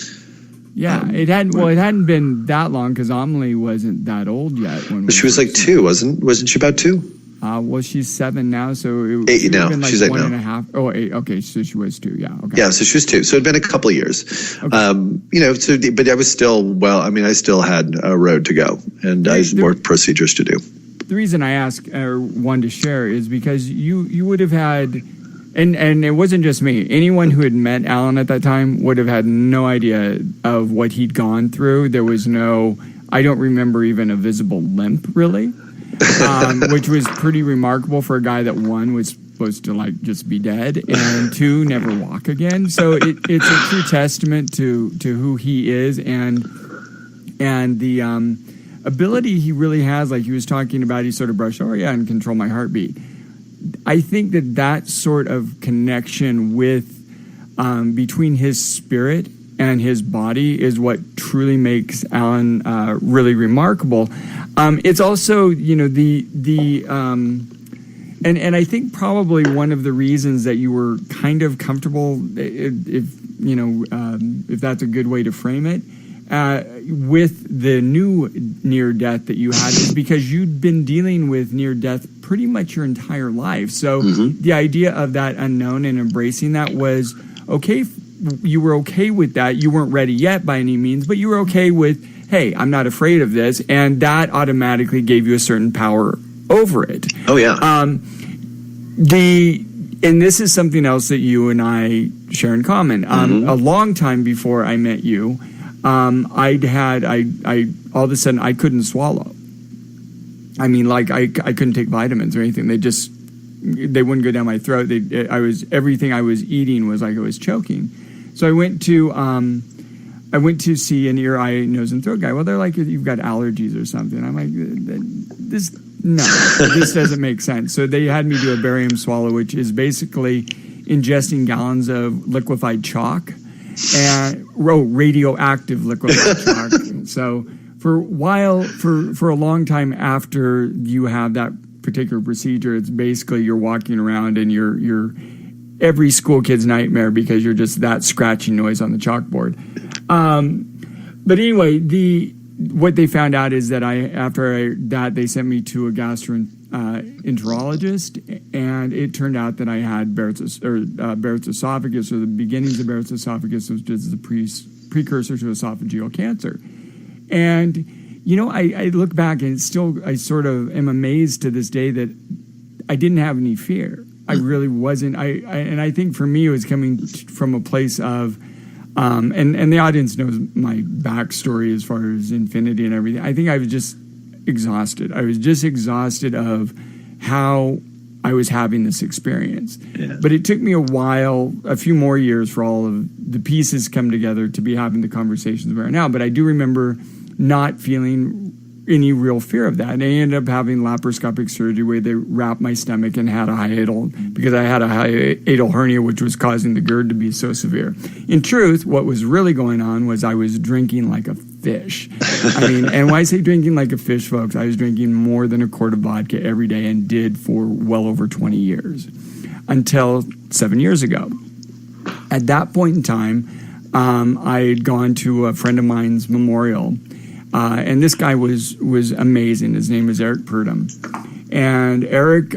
Yeah, it hadn't been that long because Amelie wasn't that old yet. She was like 2, wasn't she about 2? Well, she's 7 now, so it 8 now. Been like she's 8 one now. and a half. Oh, 8. Okay, so she was 2. Yeah. Okay. Yeah, so she was 2. So it'd been a couple of years. Okay. But I was still I still had a road to go, and I had more procedures to do. The reason I wanted to share is because you would have had. And it wasn't just me. Anyone who had met Alan at that time would have had no idea of what he'd gone through. There was I don't remember even a visible limp, really, which was pretty remarkable for a guy that, 1, was supposed to just be dead, and 2, never walk again. So it's a true testament to who he is and the ability he really has. Like he was talking about, he sort of brushed, and control my heartbeat. I think that sort of connection with between his spirit and his body is what truly makes Alan really remarkable. It's also, and I think probably one of the reasons that you were kind of comfortable, if that's a good way to frame it, with the new near death that you had is because you'd been dealing with near death pretty much your entire life. So the idea of that unknown and embracing that was okay. You were okay with that. You weren't ready yet by any means, but you were okay with, hey, I'm not afraid of this. And that automatically gave you a certain power over it. Oh, yeah. And this is something else that you and I share in common. A long time before I met you, I all of a sudden I couldn't swallow. I mean, like I couldn't take vitamins or anything. They wouldn't go down my throat. Everything I was eating was like I was choking. So I went to see an ear, eye, nose, and throat guy. Well, they're like, you've got allergies or something. I'm like, this doesn't make sense. So they had me do a barium swallow, which is basically ingesting gallons of liquefied chalk and radioactive liquefied chalk. So for a long time after you have that particular procedure, it's basically you're walking around and you're every school kid's nightmare because you're just that scratching noise on the chalkboard. But anyway, what they found out is that after that they sent me to a gastroenterologist, and it turned out that I had Barrett's esophagus, or the beginnings of Barrett's esophagus, which is the precursor to esophageal cancer. And I look back and I sort of am amazed to this day that I didn't have any fear. I really wasn't. And I think for me it was coming from a place of, and the audience knows my backstory as far as Infinity and everything. I think I was just exhausted. I was just exhausted of how I was having this experience. Yeah. But it took me a few more years for all of the pieces come together to be having the conversations we are now. But I do remember not feeling any real fear of that. And I ended up having laparoscopic surgery where they wrapped my stomach and had a hiatal, because I had a hiatal hernia, which was causing the GERD to be so severe. In truth, what was really going on was I was drinking like a fish. I mean, and when I say drinking like a fish, folks, I was drinking more than a quart of vodka every day, and did for well over 20 years until 7 years ago. At that point in time, I had gone to a friend of mine's memorial. And this guy was amazing. His name is Eric Purdom. And Eric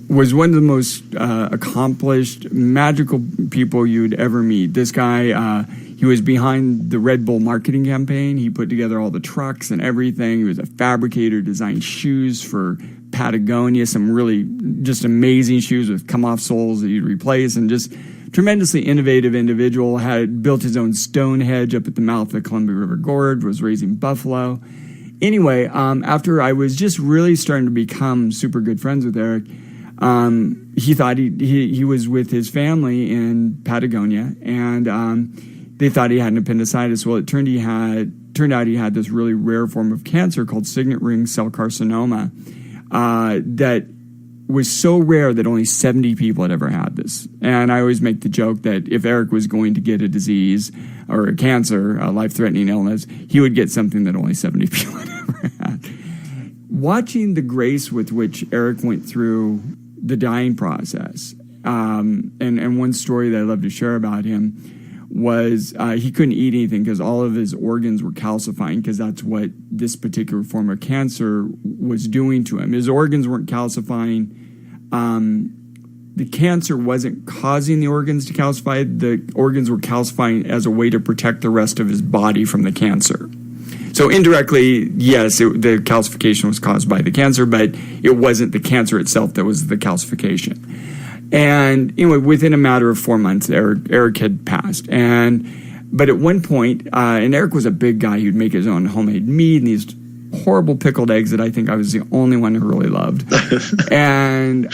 was one of the most accomplished, magical people you'd ever meet. This guy, he was behind the Red Bull marketing campaign. He put together all the trucks and everything. He was a fabricator, designed shoes for Patagonia, some really just amazing shoes with come-off soles that you'd replace, and just tremendously innovative individual. Had built his own Stonehenge up at the mouth of the Columbia River Gorge, was raising buffalo. Anyway, after I was just really starting to become super good friends with Eric, he thought he was with his family in Patagonia, and they thought he had an appendicitis. Well, it turned out he had this really rare form of cancer called signet ring cell carcinoma that was so rare that only 70 people had ever had this. And I always make the joke that if Eric was going to get a disease or a cancer, a life-threatening illness, he would get something that only 70 people had ever had. Watching the grace with which Eric went through the dying process, and one story that I love to share about him was he couldn't eat anything because all of his organs were calcifying, because that's what this particular form of cancer was doing to him. His organs weren't calcifying. The cancer wasn't causing the organs to calcify. The organs were calcifying as a way to protect the rest of his body from the cancer. So indirectly, yes, the calcification was caused by the cancer, but it wasn't the cancer itself that was the calcification. And anyway, within a matter of 4 months, Eric had passed. But at one point, and Eric was a big guy, he'd make his own homemade meat and these horrible pickled eggs that I think I was the only one who really loved. And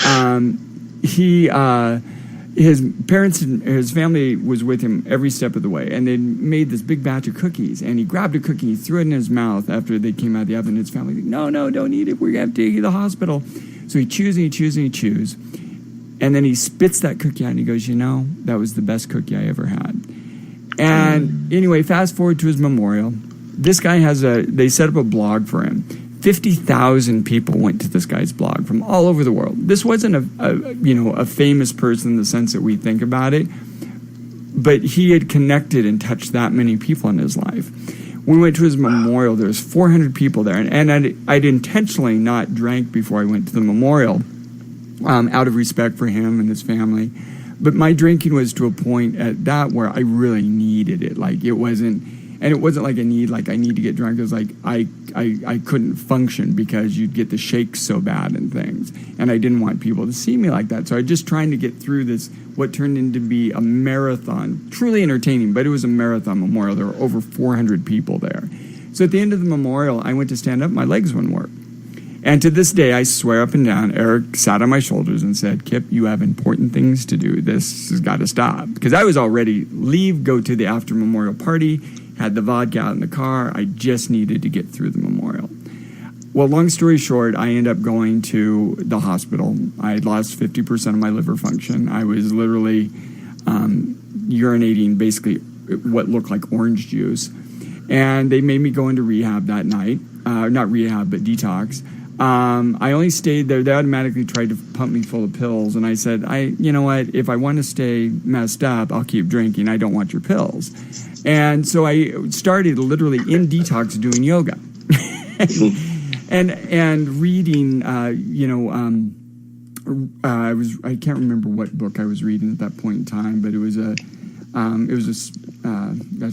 his parents and his family was with him every step of the way, and they made this big batch of cookies, and he grabbed a cookie, he threw it in his mouth after they came out of the oven. His family said, no, don't eat it, we're going to have to take you to the hospital. So he chews and he chews and he chews, and then he spits that cookie out and he goes, that was the best cookie I ever had. And anyway, fast forward to his memorial. This guy they set up a blog for him. 50,000 people went to this guy's blog from all over the world. This wasn't a famous person in the sense that we think about it. but he had connected and touched that many people in his life. We went to his memorial. There was 400 people there, and I'd intentionally not drank before I went to the memorial, out of respect for him and his family. But my drinking was to a point at that where I really needed it. Like, it wasn't like I need to get drunk. It was like I couldn't function because you'd get the shakes so bad and things, and I didn't want people to see me like that. So I was just trying to get through this, what turned into be a marathon, truly entertaining, but it was a marathon memorial. There were over 400 people there. So at the end of the memorial, I went to stand up, my legs wouldn't work. And to this day, I swear up and down, Eric sat on my shoulders and said, Kip, you have important things to do. This has got to stop. Because I was already go to the after memorial party, had the vodka out in the car. I just needed to get through the memorial. Well, long story short, I ended up going to the hospital. I had lost 50% of my liver function. I was literally urinating basically what looked like orange juice. And they made me go into rehab that night. Not rehab, but detox. I only stayed there. They automatically tried to pump me full of pills. And I said, you know what? If I want to stay messed up, I'll keep drinking. I don't want your pills. And so I started literally in detox doing yoga and reading, I can't remember what book I was reading at that point in time, but it was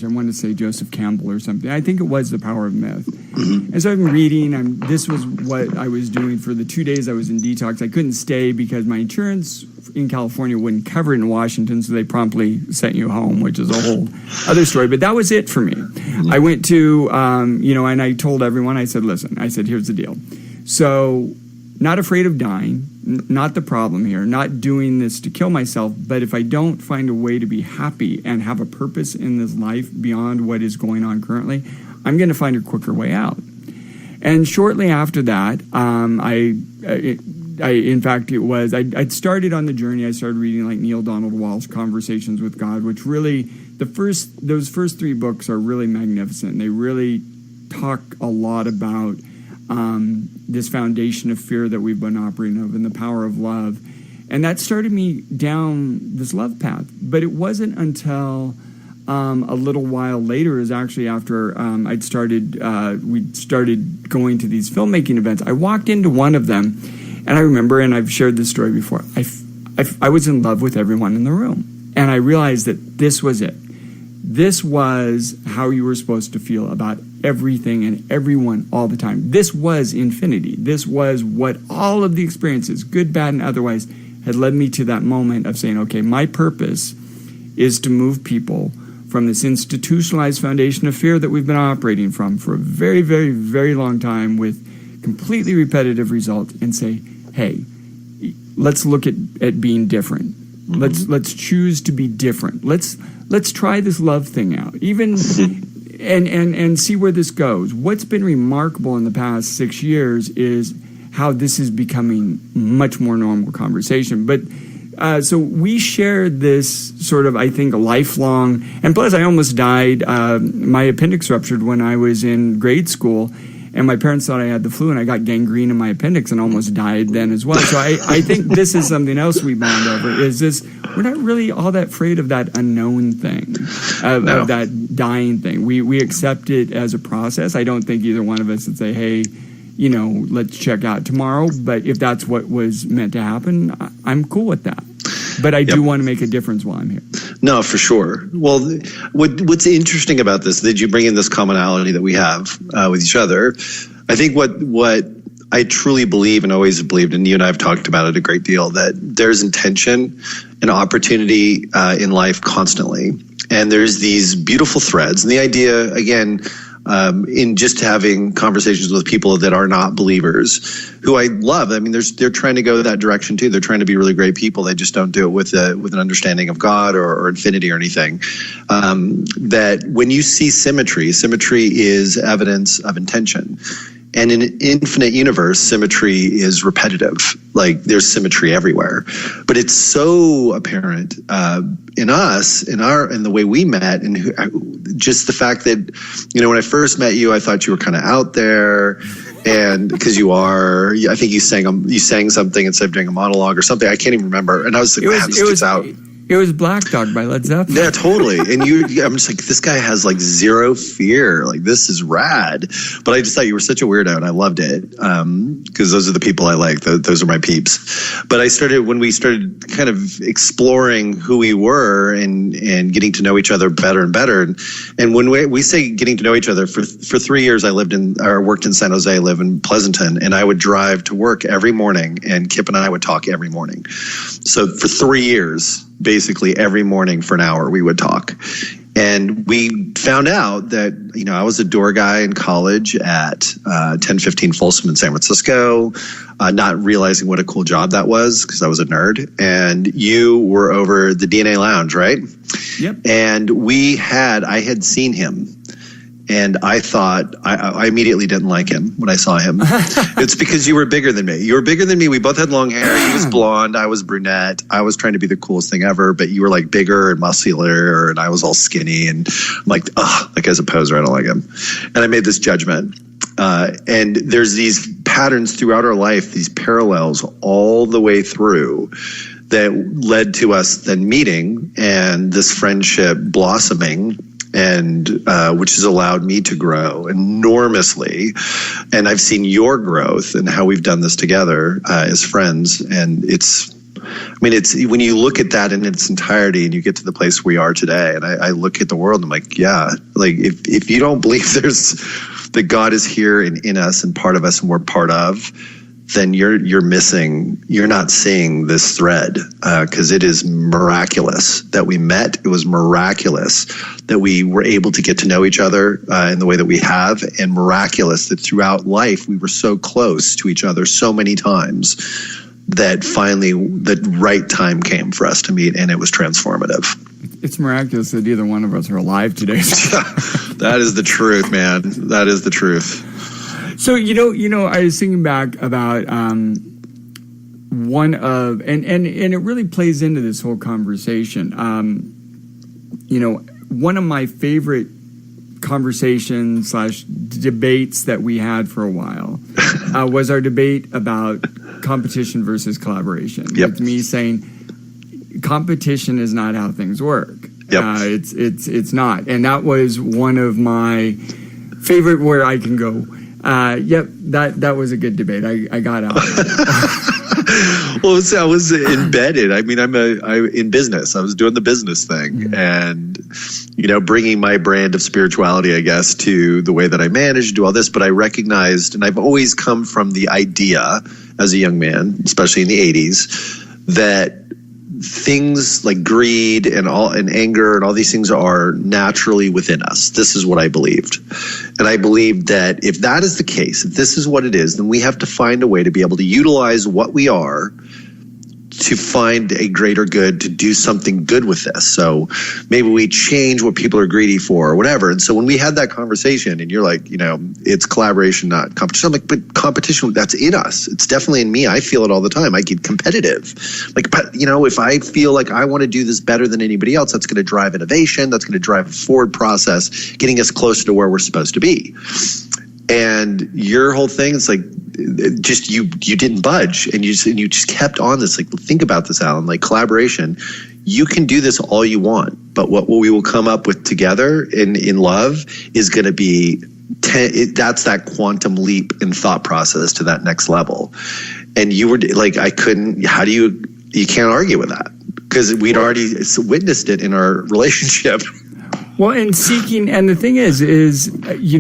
I want to say Joseph Campbell or something. I think it was The Power of Myth. Mm-hmm. And so I've been reading, this was what I was doing for the 2 days I was in detox. I couldn't stay because my insurance in California wouldn't cover it in Washington, so they promptly sent you home, which is a whole other story. But that was it for me. Mm-hmm. I went to, and I told everyone, I said, listen, here's the deal. So, not afraid of dying, not the problem here, not doing this to kill myself, but if I don't find a way to be happy and have a purpose in this life beyond what is going on currently, I'm going to find a quicker way out. And shortly after that, I'd started on the journey. I started reading like Neil Donald Walsh, Conversations with God, which really, those first 3 books are really magnificent. They really talk a lot about this foundation of fear that we've been operating of and the power of love. And that started me down this love path. But it wasn't until a little while later, is actually after we'd started going to these filmmaking events. I walked into one of them, and I remember, and I've shared this story before, I was in love with everyone in the room. And I realized that this was it. This was how you were supposed to feel about everything and everyone all the time. This was infinity. This was what all of the experiences, good, bad, and otherwise, had led me to that moment of saying, okay, my purpose is to move people from this institutionalized foundation of fear that we've been operating from for a very, very, very long time with completely repetitive results, and say, hey, let's look at being different. Mm-hmm. Let's choose to be different. Let's try this love thing out. Even and see where this goes. What's been remarkable in the past 6 years is how this is becoming much more normal conversation. But so we shared this sort of, I think, a lifelong, and plus I almost died. My appendix ruptured when I was in grade school, and my parents thought I had the flu, and I got gangrene in my appendix and almost died then as well. So I think this is something else we bond over, is this, we're not really all that afraid of that unknown thing, of that dying thing. We accept it as a process. I don't think either one of us would say, hey, let's check out tomorrow. But if that's what was meant to happen, I'm cool with that. But I do want to make a difference while I'm here. No, for sure. Well, what's interesting about this, that you bring in this commonality that we have with each other. I think what I truly believe and always believed, and you and I have talked about it a great deal, that there's intention and opportunity in life constantly. And there's these beautiful threads. And the idea, again, in just having conversations with people that are not believers, who I love. I mean, they're trying to go that direction too. They're trying to be really great people. They just don't do it with an understanding of God or infinity or anything. That when you see symmetry is evidence of intention. And in an infinite universe, symmetry is repetitive. Like, there's symmetry everywhere. But it's so apparent in us, in the way we met, and just the fact that, when I first met you, I thought you were kind of out there, and because you are, I think you sang something instead of doing a monologue or something. I can't even remember. And I was like, this gets out. It It was Black Dog by Led Zeppelin. Yeah, totally. And I'm just like, this guy has like zero fear. Like, this is rad. But I just thought you were such a weirdo, and I loved it because those are the people I like. Those are my peeps. But when we started kind of exploring who we were and getting to know each other better and better. And when we say getting to know each other, for 3 years I worked in San Jose, live in Pleasanton, and I would drive to work every morning, and Kip and I would talk every morning. So for 3 years, basically every morning for an hour we would talk. And we found out that, I was a door guy in college at 1015 Folsom in San Francisco, not realizing what a cool job that was because I was a nerd. And you were over the DNA Lounge, right? Yep. And I had seen him. And I thought, I immediately didn't like him when I saw him. It's because you were bigger than me. You were bigger than me. We both had long hair. He was blonde. I was brunette. I was trying to be the coolest thing ever, but you were like bigger and muscular, and I was all skinny. And I'm like, that guy's a poser. I don't like him. And I made this judgment. And there's these patterns throughout our life, these parallels all the way through that led to us then meeting and this friendship blossoming, and which has allowed me to grow enormously. And I've seen your growth and how we've done this together as friends. And it's when you look at that in its entirety and you get to the place we are today, and I look at the world and I'm like, yeah, like if you don't believe that God is here and in us and part of us and we're part of, then you're not seeing this thread, because it is miraculous that we met. It was miraculous that we were able to get to know each other in the way that we have, and miraculous that throughout life we were so close to each other so many times that finally the right time came for us to meet, and it was transformative. It's miraculous that either one of us are alive today. That is the truth, man. That is the truth. So, I was thinking back about one of, and it really plays into this whole conversation. One of my favorite conversations / debates that we had for a while was our debate about competition versus collaboration. Yep. With me saying competition is not how things work. Yep. It's not. And that was one of my favorite where I can go, yep, that was a good debate. I got out of it. Well, I was embedded. I'm in business. I was doing the business thing, and bringing my brand of spirituality, I guess, to the way that I manage, do all this. But I recognized, and I've always come from the idea as a young man, especially in the 80s, that things like greed and anger and all these things are naturally within us. This is what I believed. And I believed that if that is the case, if this is what it is, then we have to find a way to be able to utilize what we are to find a greater good, to do something good with this. So maybe we change what people are greedy for or whatever. And so when we had that conversation and you're like, it's collaboration, not competition. I'm like, but competition, that's in us. It's definitely in me. I feel it all the time. I get competitive. Like, but if I feel like I want to do this better than anybody else, that's going to drive innovation. That's going to drive a forward process, getting us closer to where we're supposed to be. And your whole thing is like, just you didn't budge, and you just kept on this. Like, think about this, Alan. Like, collaboration, you can do this all you want, but what we will come up with together in love is going to be that's that quantum leap in thought process to that next level. And you were like, you can't argue with that because we'd already witnessed it in our relationship. Well, and the thing is,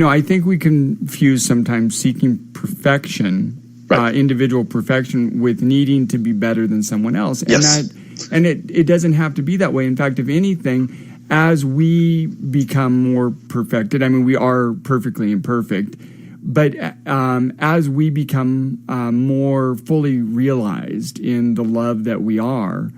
I think we confuse sometimes seeking perfection, right, individual perfection, with needing to be better than someone else. Yes. And it doesn't have to be that way. In fact, if anything, as we become more perfected, we are perfectly imperfect, but as we become more fully realized in the love that we are,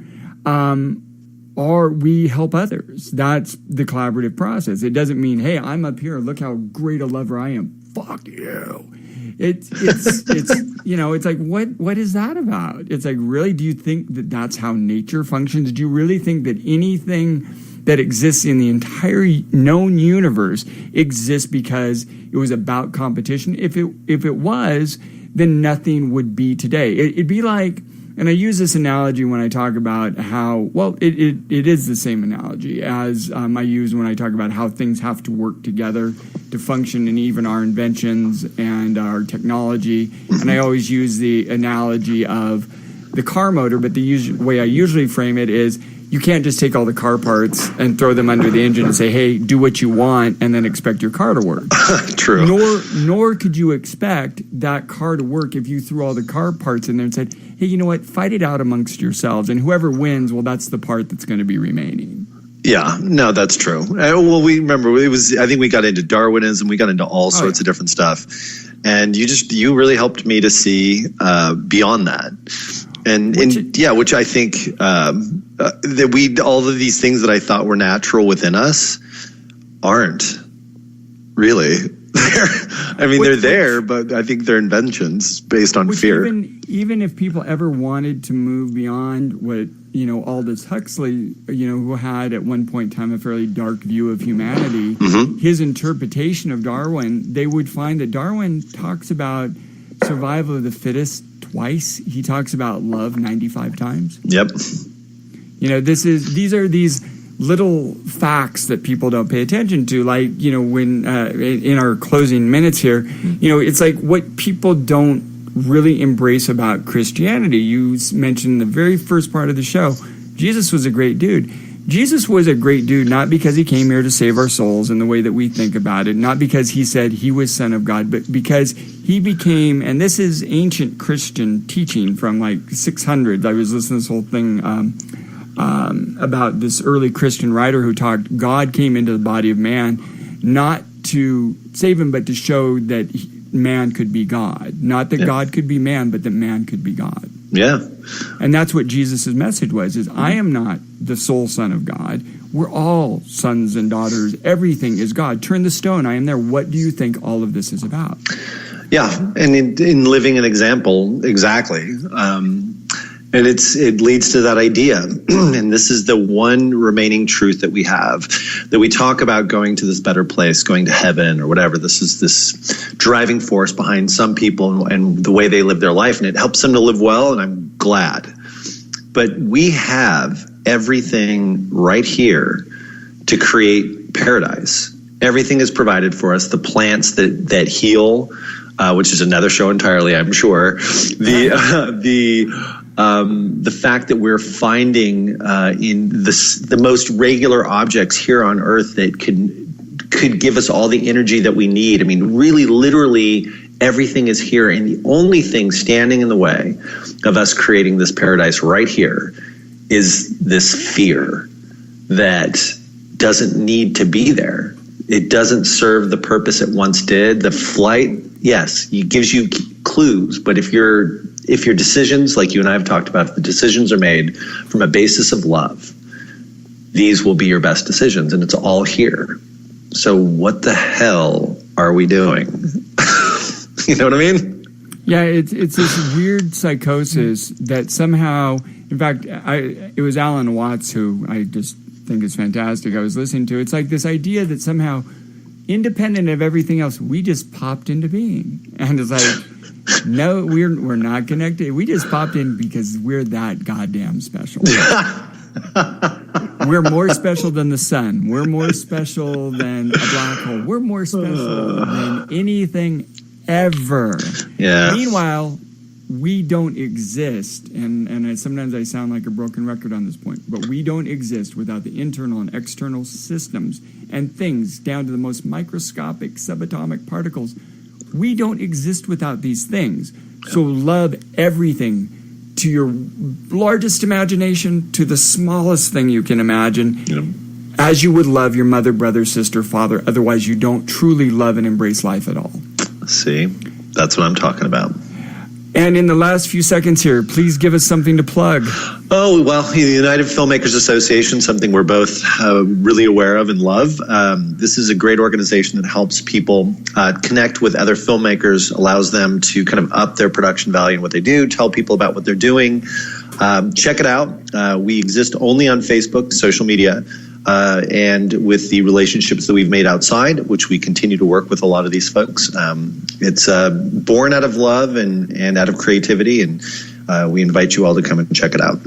or we help others. That's the collaborative process. It doesn't mean, hey, I'm up here, look how great a lover I am. Fuck you. It's it's like, what is that about? It's like, really, do you think that that's how nature functions? Do you really think that anything that exists in the entire known universe exists because it was about competition? If it was, then nothing would be today. It'd be like And I use this analogy when I talk about how, well, it is the same analogy as I use when I talk about how things have to work together to function in even our inventions and our technology. And I always use the analogy of the car motor, but the way I usually frame it is you can't just take all the car parts and throw them under the engine and say, hey, do what you want, and then expect your car to work. True. Nor could you expect that car to work if you threw all the car parts in there and said, hey, you know what, fight it out amongst yourselves, and whoever wins, well, that's the part that's going to be remaining. Yeah, no, that's true. Well, we remember I think we got into Darwinism, we got into all sorts of different stuff, and you really helped me to see beyond that. Which I think that all of these things that I thought were natural within us aren't really. They're there, but I think they're inventions based on fear. Even if people ever wanted to move beyond what, Aldous Huxley, who had at one point in time a fairly dark view of humanity, his interpretation of Darwin, they would find that Darwin talks about survival of the fittest twice. He talks about love 95 times. Yep. These are these little facts that people don't pay attention to. Like, when in our closing minutes here, it's like what people don't really embrace about Christianity. You mentioned in the very first part of the show, Jesus was a great dude. Jesus was a great dude, not because he came here to save our souls in the way that we think about it, not because he said he was Son of God, but because he became, and this is ancient Christian teaching from like 600. I was listening to this whole thing about this early Christian writer who talked, God came into the body of man, not to save him, but to show that man could be God. Not that God could be man, but that man could be God. Yeah. And that's what Jesus' message was, I am not the sole son of God. We're all sons and daughters. Everything is God. Turn the stone. I am there. What do you think all of this is about? Yeah. And in living an example, exactly. And it leads to that idea. And this is the one remaining truth that we have, that we talk about going to this better place, going to heaven or whatever. This is this driving force behind some people and the way they live their life. And it helps them to live well. And I'm glad. But we have everything right here to create paradise. Everything is provided for us. The plants that heal, which is another show entirely, I'm sure. The fact that we're finding in the most regular objects here on Earth that could give us all the energy that we need. I mean, really, literally, everything is here. And the only thing standing in the way of us creating this paradise right here is this fear that doesn't need to be there. It doesn't serve the purpose it once did. The flight, yes, it gives you clues, but if your decisions, like you and I have talked about, if the decisions are made from a basis of love, these will be your best decisions, and it's all here. So what the hell are we doing? You know what I mean? Yeah, it's this weird psychosis that somehow, in fact, it was Alan Watts, who I just think is fantastic, I was listening to. It's like this idea that somehow, independent of everything else, we just popped into being. And it's like, no, we're not connected. We just popped in because we're that goddamn special. We're more special than the sun. We're more special than a black hole. We're more special than anything ever. Yeah. Meanwhile, we don't exist, and sometimes I sound like a broken record on this point, but we don't exist without the internal and external systems and things down to the most microscopic subatomic particles. We don't exist without these things. So love everything, to your largest imagination to the smallest thing you can imagine, as you would love your mother, brother, sister, father. Otherwise, you don't truly love and embrace life at all. See, that's what I'm talking about. And in the last few seconds here, please give us something to plug. Oh, well, the United Filmmakers Association, something we're both really aware of and love. This is a great organization that helps people connect with other filmmakers, allows them to kind of up their production value in what they do, tell people about what they're doing. Check it out. We exist only on Facebook, social media, and with the relationships that we've made outside, which we continue to work with a lot of these folks. It's born out of love and out of creativity, and we invite you all to come and check it out.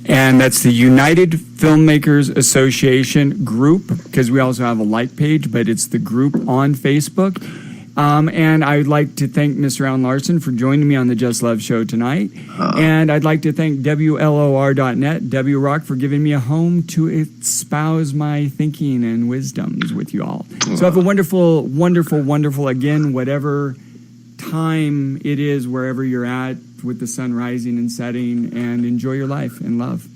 And that's the United Filmmakers Association group, because we also have a like page, but it's the group on Facebook. And I'd like to thank Mr. Alan Larson for joining me on the Just Love show tonight. And I'd like to thank WLOR.net, W Rock, for giving me a home to espouse my thinking and wisdoms with you all. So have a wonderful, wonderful, wonderful, again, whatever time it is, wherever you're at, with the sun rising and setting, and enjoy your life and love.